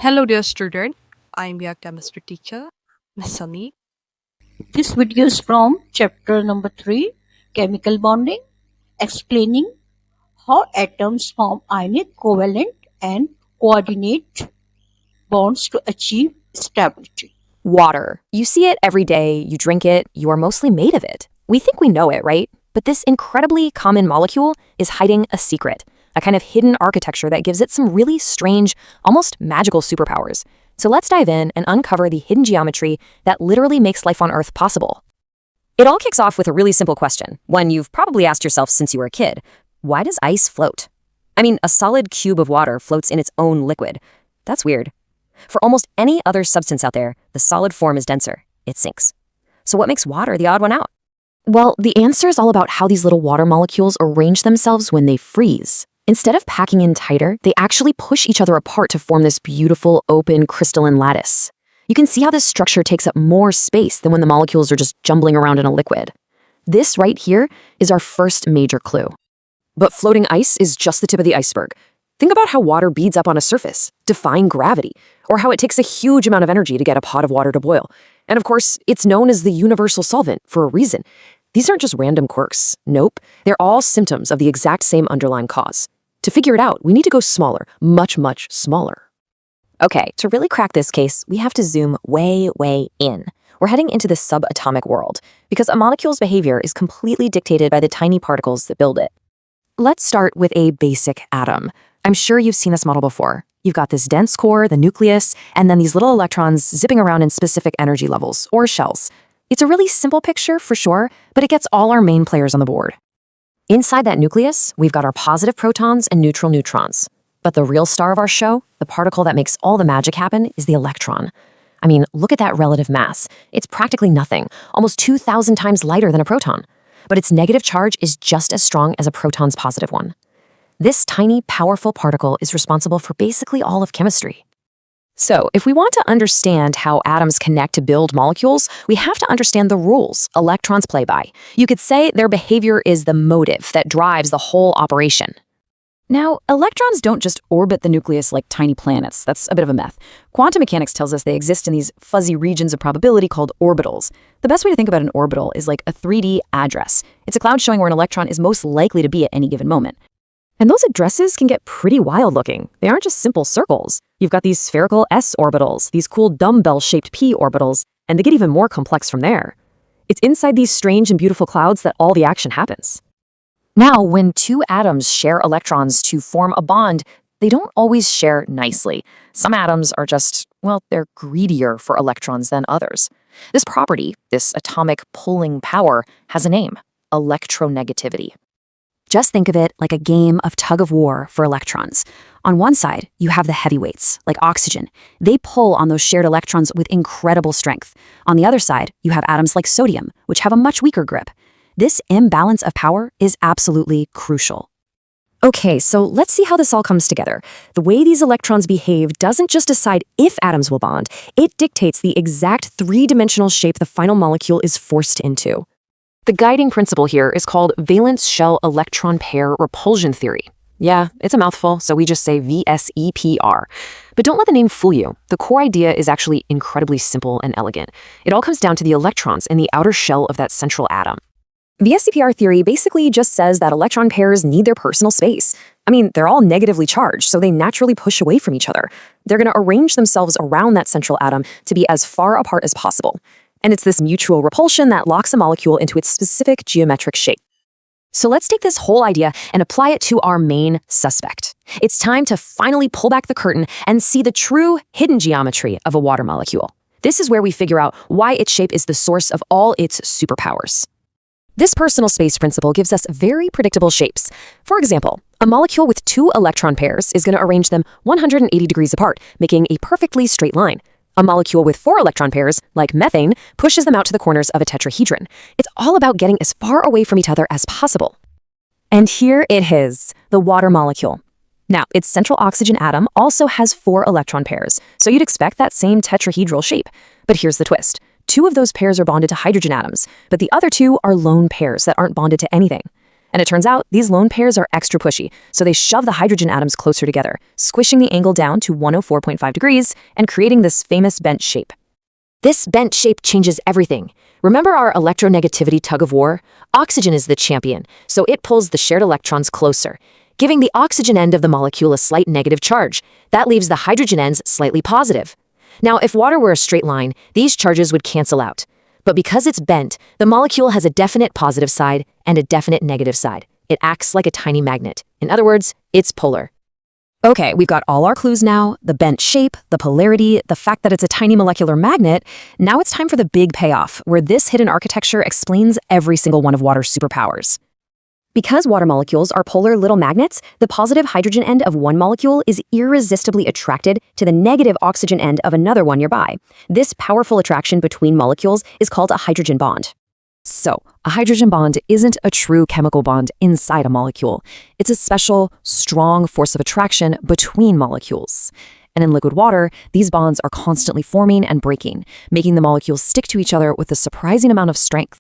Hello, dear student. I'm your chemistry teacher, Miss Sunny. This video is from chapter number 3, Chemical Bonding, explaining how atoms form ionic, covalent, and coordinate bonds to achieve stability. Water. You see it every day, you drink it, you are mostly made of it. We think we know it, right? But this incredibly common molecule is hiding a secret, a kind of hidden architecture that gives it some really strange, almost magical superpowers. So let's dive in and uncover the hidden geometry that literally makes life on Earth possible. It all kicks off with a really simple question, one you've probably asked yourself since you were a kid. Why does ice float? I mean, a solid cube of water floats in its own liquid. That's weird. For almost any other substance out there, the solid form is denser. It sinks. So what makes water the odd one out? Well, the answer is all about how these little water molecules arrange themselves when they freeze. Instead of packing in tighter, they actually push each other apart to form this beautiful, open, crystalline lattice. You can see how this structure takes up more space than when the molecules are just jumbling around in a liquid. This right here is our first major clue. But floating ice is just the tip of the iceberg. Think about how water beads up on a surface, defying gravity, or how it takes a huge amount of energy to get a pot of water to boil. And of course, it's known as the universal solvent for a reason. These aren't just random quirks. Nope, they're all symptoms of the exact same underlying cause. To figure it out, we need to go smaller, much, much smaller. Okay, to really crack this case, we have to zoom way, way in. We're heading into the subatomic world, because a molecule's behavior is completely dictated by the tiny particles that build it. Let's start with a basic atom. I'm sure you've seen this model before. You've got this dense core, the nucleus, and then these little electrons zipping around in specific energy levels, or shells. It's a really simple picture, for sure, but it gets all our main players on the board. Inside that nucleus, we've got our positive protons and neutral neutrons. But the real star of our show, the particle that makes all the magic happen, is the electron. I mean, look at that relative mass. It's practically nothing, almost 2,000 times lighter than a proton. But its negative charge is just as strong as a proton's positive one. This tiny, powerful particle is responsible for basically all of chemistry. So, if we want to understand how atoms connect to build molecules, we have to understand the rules electrons play by. You could say their behavior is the motive that drives the whole operation. Now, electrons don't just orbit the nucleus like tiny planets. That's a bit of a myth. Quantum mechanics tells us they exist in these fuzzy regions of probability called orbitals. The best way to think about an orbital is like a 3D address. It's a cloud showing where an electron is most likely to be at any given moment. And those addresses can get pretty wild looking. They aren't just simple circles. You've got these spherical s orbitals, these cool dumbbell-shaped p orbitals, and they get even more complex from there. It's inside these strange and beautiful clouds that all the action happens. Now, when two atoms share electrons to form a bond, they don't always share nicely. Some atoms are just, well, they're greedier for electrons than others. This property, this atomic pulling power, has a name: electronegativity. Just think of it like a game of tug-of-war for electrons. On one side, you have the heavyweights, like oxygen. They pull on those shared electrons with incredible strength. On the other side, you have atoms like sodium, which have a much weaker grip. This imbalance of power is absolutely crucial. Okay, so let's see how this all comes together. The way these electrons behave doesn't just decide if atoms will bond, it dictates the exact three-dimensional shape the final molecule is forced into. The guiding principle here is called valence shell electron pair repulsion theory. Yeah, it's a mouthful, so we just say VSEPR. But don't let the name fool you. The core idea is actually incredibly simple and elegant. It all comes down to the electrons in the outer shell of that central atom. VSEPR theory basically just says that electron pairs need their personal space. I mean, they're all negatively charged, so they naturally push away from each other. They're going to arrange themselves around that central atom to be as far apart as possible. And it's this mutual repulsion that locks a molecule into its specific geometric shape. So let's take this whole idea and apply it to our main suspect. It's time to finally pull back the curtain and see the true hidden geometry of a water molecule. This is where we figure out why its shape is the source of all its superpowers. This personal space principle gives us very predictable shapes. For example, a molecule with two electron pairs is going to arrange them 180 degrees apart, making a perfectly straight line. A molecule with 4 electron pairs, like methane, pushes them out to the corners of a tetrahedron. It's all about getting as far away from each other as possible. And here it is, the water molecule. Now, its central oxygen atom also has 4 electron pairs, so you'd expect that same tetrahedral shape. But here's the twist. 2 of those pairs are bonded to hydrogen atoms, but the other 2 are lone pairs that aren't bonded to anything. And it turns out these lone pairs are extra pushy, so they shove the hydrogen atoms closer together, squishing the angle down to 104.5 degrees and creating this famous bent shape. This bent shape changes everything. Remember our electronegativity tug-of-war? Oxygen is the champion, so it pulls the shared electrons closer, giving the oxygen end of the molecule a slight negative charge. That leaves the hydrogen ends slightly positive. Now, if water were a straight line, these charges would cancel out. But because it's bent, the molecule has a definite positive side and a definite negative side. It acts like a tiny magnet. In other words, it's polar. Okay, we've got all our clues now, the bent shape, the polarity, the fact that it's a tiny molecular magnet. Now it's time for the big payoff, where this hidden architecture explains every single one of water's superpowers. Because water molecules are polar little magnets, the positive hydrogen end of one molecule is irresistibly attracted to the negative oxygen end of another one nearby. This powerful attraction between molecules is called a hydrogen bond. So, a hydrogen bond isn't a true chemical bond inside a molecule. It's a special, strong force of attraction between molecules. And in liquid water, these bonds are constantly forming and breaking, making the molecules stick to each other with a surprising amount of strength.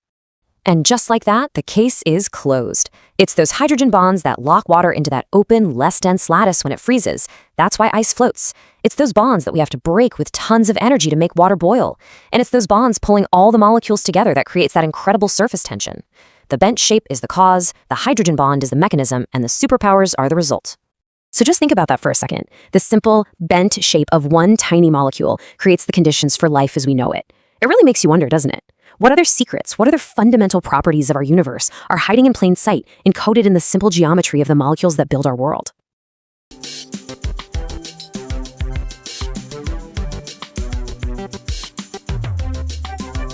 And just like that, the case is closed. It's those hydrogen bonds that lock water into that open, less dense lattice when it freezes. That's why ice floats. It's those bonds that we have to break with tons of energy to make water boil. And it's those bonds pulling all the molecules together that creates that incredible surface tension. The bent shape is the cause, the hydrogen bond is the mechanism, and the superpowers are the result. So just think about that for a second. The simple, bent shape of one tiny molecule creates the conditions for life as we know it. It really makes you wonder, doesn't it? What other secrets, what other fundamental properties of our universe are hiding in plain sight, encoded in the simple geometry of the molecules that build our world?